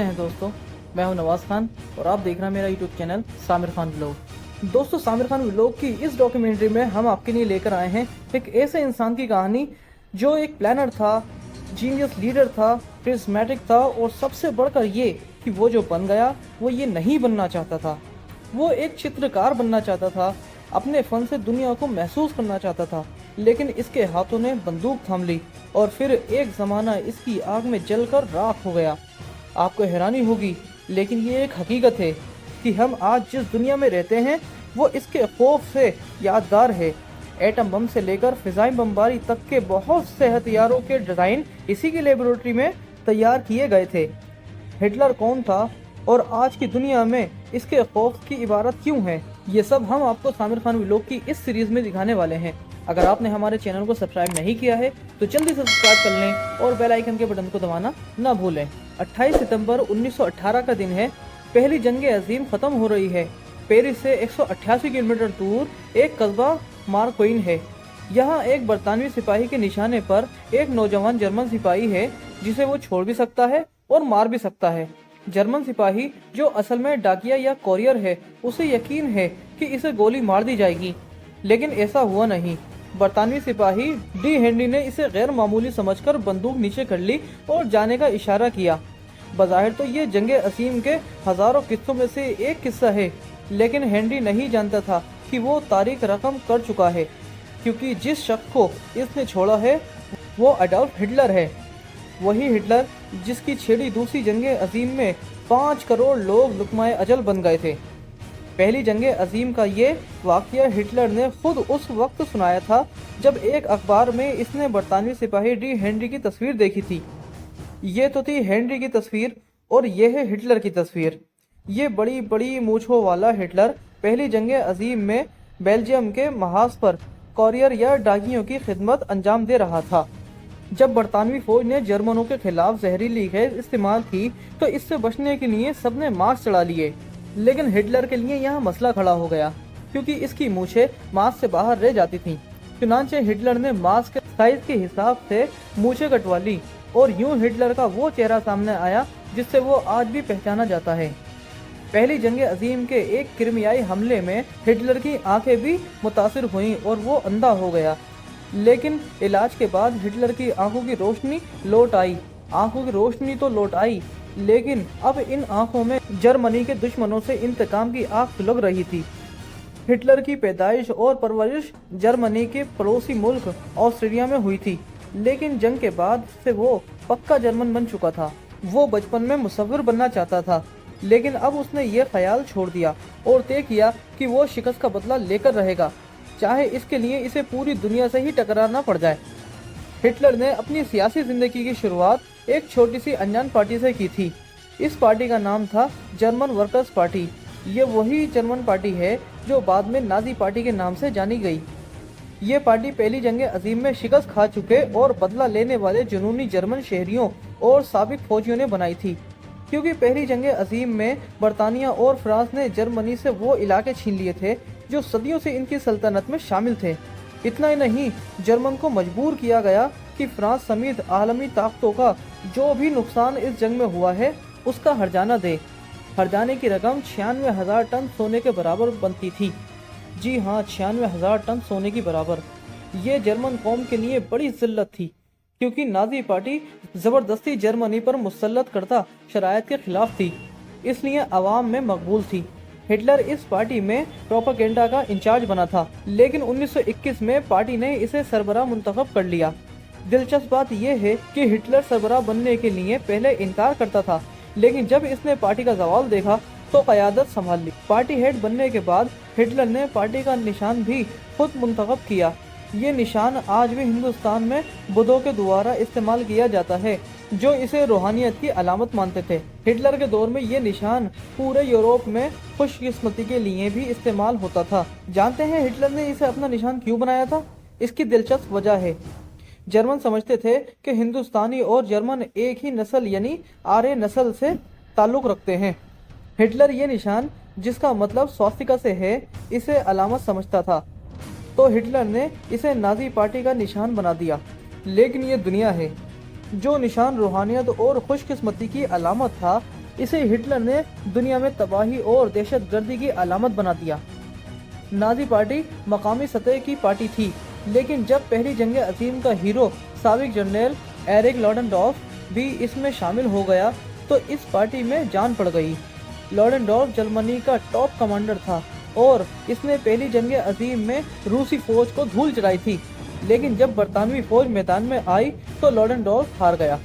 कैसे हैं दोस्तों। मैं हूं नवाज खान और आप देख रहे हैं मेरा यूट्यूब चैनल सामिर खान व्लॉग। दोस्तों, सामिर खान व्लॉग की इस डॉक्यूमेंट्री में हम आपके लिए लेकर आए हैं एक ऐसे इंसान की कहानी जो एक प्लानर था, जीनियस लीडर था, प्रिज्मेटिक था और सबसे बढ़कर ये कि वो जो बन गया वो ये नहीं बनना चाहता था। वो एक चित्रकार बनना चाहता था, अपने फन से दुनिया को महसूस करना चाहता था, लेकिन इसके हाथों ने बंदूक थाम ली और फिर एक ज़माना इसकी आग में जलकर राख हो गया। आपको हैरानी होगी, लेकिन ये एक हकीकत है कि हम आज जिस दुनिया में रहते हैं वो इसके खौफ से यादगार है। एटम बम से लेकर फिजाई बमबारी तक के बहुत से हथियारों के डिज़ाइन इसी की लेबोरेटरी में तैयार किए गए थे। हिटलर कौन था और आज की दुनिया में इसके खौफ की इबारत क्यों है, ये सब हम आपको सामिर खान व्लॉग की इस सीरीज़ में दिखाने वाले हैं। अगर आपने हमारे चैनल को सब्सक्राइब नहीं किया है तो जल्दी से सब्सक्राइब कर लें और बेल आइकन के बटन को दबाना ना भूलें। 28 सितंबर 1918 का दिन है। पहली जंग अजीम ख़त्म हो रही है। पेरिस से 188 किलोमीटर दूर एक कस्बा मार्कोइन है। यहाँ एक बरतानवी सिपाही के निशाने पर एक नौजवान जर्मन सिपाही है जिसे वो छोड़ भी सकता है और मार भी सकता है। जर्मन सिपाही जो असल में डाकिया या कोरियर है, उसे यकीन है कि इसे गोली मार दी जाएगी, लेकिन ऐसा हुआ नहीं। बरतानवी सिपाही डी हेनरी ने इसे गैर मामूली समझकर बंदूक नीचे कर ली और जाने का इशारा किया। बज़ाहिर तो ये जंग असीम के हज़ारों किस्सों में से एक किस्सा है, लेकिन हेनरी नहीं जानता था कि वो तारीख रकम कर चुका है, क्योंकि जिस शख्स को इसने छोड़ा है वो एडोल्फ हिटलर है। वही हिटलर जिसकी छेड़ी दूसरी जंग अजीम में 5 करोड़ लोग लुकमाए अजल बन गए थे। पहली जंग अजीम का ये वाक़या हिटलर ने खुद उस वक्त सुनाया था जब एक अखबार में इसने बरतानवी सिपाही डी हेनरी की तस्वीर देखी थी। ये तो थी हेनरी की तस्वीर और ये है हिटलर की तस्वीर। ये बड़ी बड़ी मूंछों वाला हिटलर पहली जंग अजीम में बेल्जियम के महाज पर कोरियर या डाकियों की खिदमत अंजाम दे रहा था। जब बरतानवी फौज ने जर्मनों के खिलाफ जहरीली गैस इस्तेमाल की तो इससे बचने के लिए सबने मास्क चढ़ा लिए, लेकिन हिटलर के लिए यहाँ मसला खड़ा हो गया क्योंकि इसकी मूछें मास्क से बाहर रह जाती थीं। चुनांचे हिटलर ने मास्क के साइज के हिसाब से मूछें कटवा ली और यूं हिटलर का वो चेहरा सामने आया जिससे वो आज भी पहचाना जाता है। पहली जंग अजीम के एक क्रीमियाई हमले में हिटलर की आंखें भी मुतासिर हुईं और वो अंधा हो गया, लेकिन इलाज के बाद हिटलर की आंखों की रोशनी लौट आई। आंखों की रोशनी तो लौट आई, लेकिन अब इन आंखों में जर्मनी के दुश्मनों से इंतकाम की आग सुलग रही थी। हिटलर की पैदाइश और परवरिश जर्मनी के पड़ोसी मुल्क ऑस्ट्रिया में हुई थी, लेकिन जंग के बाद से वो पक्का जर्मन बन चुका था। वो बचपन में मुसव्विर बनना चाहता था, लेकिन अब उसने ये ख्याल छोड़ दिया और तय किया कि वो शिकस्त का बदला लेकर रहेगा, चाहे इसके लिए इसे पूरी दुनिया से ही टकराना पड़ जाए। हिटलर ने अपनी सियासी जिंदगी की शुरुआत एक छोटी सी अनजान पार्टी से की थी। इस पार्टी का नाम था जर्मन वर्कर्स पार्टी। ये वही जर्मन पार्टी है जो बाद में नाजी पार्टी के नाम से जानी गई। ये पार्टी पहली जंग अजीम में शिकस्त खा चुके और बदला लेने वाले जुनूनी जर्मन शहरियों और साबिक फौजियों ने बनाई थी, क्योंकि पहली जंग अजीम में बरतानिया और फ्रांस ने जर्मनी से वो इलाके छीन लिए थे जो सदियों से इनकी सल्तनत में शामिल थे। इतना ही नहीं, जर्मन को मजबूर किया गया कि फ्रांस समेत आलमी ताकतों का जो भी नुकसान इस जंग में हुआ है उसका हर्जाना दे। हर्जाने की रकम 96,000 टन सोने के बराबर बनती थी। जी हाँ, 96,000 टन सोने की बराबर। ये जर्मन कौम के लिए बड़ी जिल्लत थी, क्योंकि नाजी पार्टी ज़बरदस्ती जर्मनी पर मुसल्लत करता शराइत के खिलाफ थी, इसलिए आवाम में मकबूल थी। हिटलर इस पार्टी में प्रोपेगेंडा का इंचार्ज बना था, लेकिन 1921 में पार्टी ने इसे सरबराह मुंतखब कर लिया। दिलचस्प बात यह है कि हिटलर सरबराह बनने के लिए पहले इनकार करता था, लेकिन जब इसने पार्टी का जवाब देखा तो क़यादत संभाल ली। पार्टी हेड बनने के बाद हिटलर ने पार्टी का निशान भी खुद मुंतखब किया। ये निशान आज भी हिंदुस्तान में बुद्धों के द्वारा इस्तेमाल किया जाता है, जो इसे रूहानियत की अलामत मानते थे। हिटलर के दौर में ये निशान पूरे यूरोप में खुशकिस्मती के लिए भी इस्तेमाल होता था। जानते हैं हिटलर ने इसे अपना निशान क्यों बनाया था? इसकी दिलचस्प वजह है, जर्मन समझते थे कि हिंदुस्तानी और जर्मन एक ही नस्ल यानी आर्य नस्ल से ताल्लुक़ रखते हैं। हिटलर ये निशान, जिसका मतलब स्वास्तिका से है, इसे अलामत समझता था, तो हिटलर ने इसे नाजी पार्टी का निशान बना दिया। लेकिन ये दुनिया है। जो निशान रूहानियत और खुशकिस्मती की अलामत था, इसे हिटलर ने दुनिया में तबाही और दहशत गर्दी की अलामत बना दिया। नाजी पार्टी मकामी सतह की पार्टी थी, लेकिन जब पहली जंग अजीम का हीरो साबिक जनरल एरिक लॉडेनडॉर्फ भी इसमें शामिल हो गया तो इस पार्टी में जान पड़ गई। लॉडेनडॉर्फ जर्मनी का टॉप कमांडर था और इसने पहली जंग अजीम में रूसी फौज को धूल चढ़ाई थी, लेकिन जब बरतानवी फौज मैदान में आई तो लॉडेनडॉर्फ हार गया।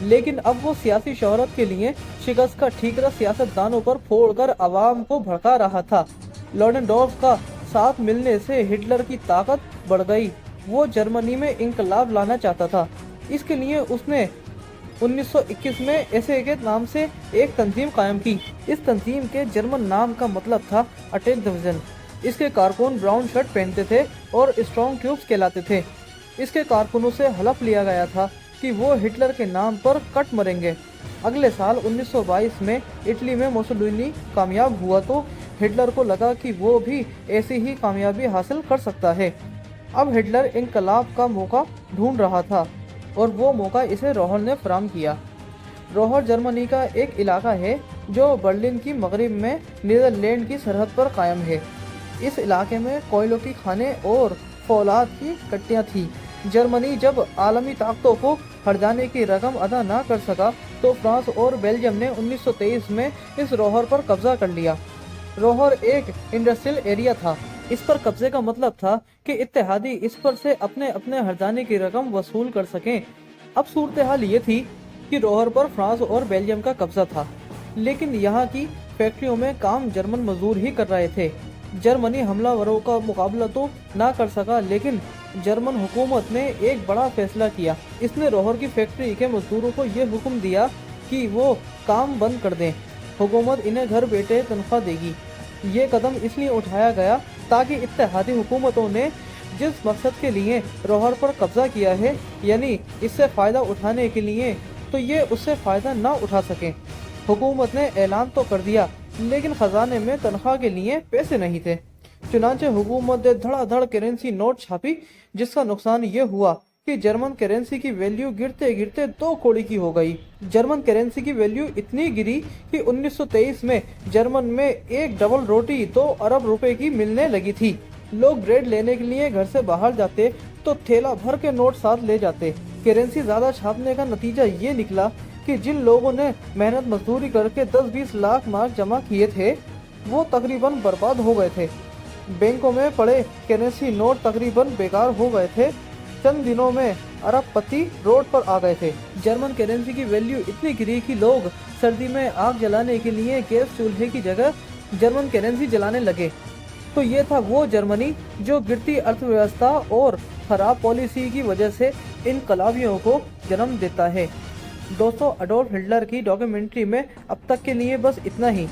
लेकिन अब वो सियासी शोहरत के लिए शिकस्त का ठीकरा सियासतदानों पर फोड़कर आवाम को भड़का रहा था। लॉडेनडॉर्फ का साथ मिलने से हिटलर की ताकत बढ़ गई। वो जर्मनी में इंकलाब लाना चाहता था। इसके लिए उसने 1921 में एसए के नाम से एक तंजीम कायम की। इस तंजीम के जर्मन नाम का मतलब था अटैक डिवीजन। इसके कारकुन ब्राउन शर्ट पहनते थे और स्ट्रॉन्ग ट्यूब्स कहलाते थे। इसके कारकुनों से हलफ लिया गया था कि वो हिटलर के नाम पर कट मरेंगे। अगले साल 1922 में इटली में मुसोलिनी कामयाब हुआ तो हिटलर को लगा कि वो भी ऐसी ही कामयाबी हासिल कर सकता है। अब हिटलर इंकलाब का मौका ढूंढ रहा था और वो मौका इसे रोहर ने फराहम किया। रोहर जर्मनी का एक इलाका है जो बर्लिन की मगरिब में नीदरलैंड की सरहद पर कायम है। इस इलाके में कोयलों की खानें और फौलाद की कट्टियाँ थीं। जर्मनी जब आलमी ताकतों को हरजाने की रकम अदा ना कर सका तो फ्रांस और बेल्जियम ने 1923 में इस रोहर पर कब्जा कर लिया। रोहर एक इंडस्ट्रियल एरिया था। इस पर कब्जे का मतलब था कि इत्तेहादी इस पर से अपने अपने हरजाने की रकम वसूल कर सकें। अब सूरत हाल ये थी कि रोहर पर फ्रांस और बेल्जियम का कब्जा था, लेकिन यहाँ की फैक्ट्रियों में काम जर्मन मजदूर ही कर रहे थे। जर्मनी हमलावरों का मुकाबला तो ना कर सका, लेकिन जर्मन हुकूमत ने एक बड़ा फैसला किया। इसने रोहर की फैक्ट्री के मजदूरों को ये हुक्म दिया कि वो काम बंद कर दें। हुकूमत इन्हें घर बैठे तनख्वाह देगी। ये कदम इसलिए उठाया गया ताकि इत्तेहादी हुकूमतों ने जिस मकसद के लिए रोहर पर कब्जा किया है, यानी इससे फ़ायदा उठाने के लिए, तो ये उससे फ़ायदा ना उठा सकें। हुकूमत ने ऐलान तो कर दिया, लेकिन खजाने में तनख्वाह के लिए पैसे नहीं थे। चुनांचे हुकूमत ने धड़ाधड़ करेंसी नोट छापी, जिसका नुकसान ये हुआ कि जर्मन करेंसी की वैल्यू गिरते गिरते 2 कौड़ी की हो गई। जर्मन करेंसी की वैल्यू इतनी गिरी कि 1923 में जर्मन में एक डबल रोटी 2 अरब रुपए की मिलने लगी थी। लोग ब्रेड लेने के लिए घर से बाहर जाते तो थैला भर के नोट साथ ले जाते। करेंसी ज्यादा छापने का नतीजा ये निकला कि जिन लोगों ने मेहनत मजदूरी करके 10-20 लाख मार्क जमा किए थे वो तकरीबन बर्बाद हो गए थे। बैंकों में पड़े करेंसी नोट तकरीबन बेकार हो गए थे। चंद दिनों में अरबपति रोड पर आ गए थे। जर्मन करेंसी की वैल्यू इतनी गिरी कि लोग सर्दी में आग जलाने के लिए गैस चूल्हे की जगह जर्मन करेंसी जलाने लगे। तो ये था वो जर्मनी जो गिरती अर्थव्यवस्था और खराब पॉलिसी की वजह से इनकलाबियों को जन्म देता है। दोस्तों, अडोल्फ हिटलर की डॉक्यूमेंट्री में अब तक के लिए बस इतना ही,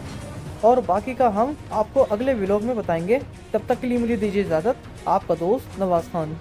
और बाकी का हम आपको अगले व्लॉग में बताएंगे। तब तक के लिए मुझे दीजिए इजाज़त। आपका दोस्त नवाज खान।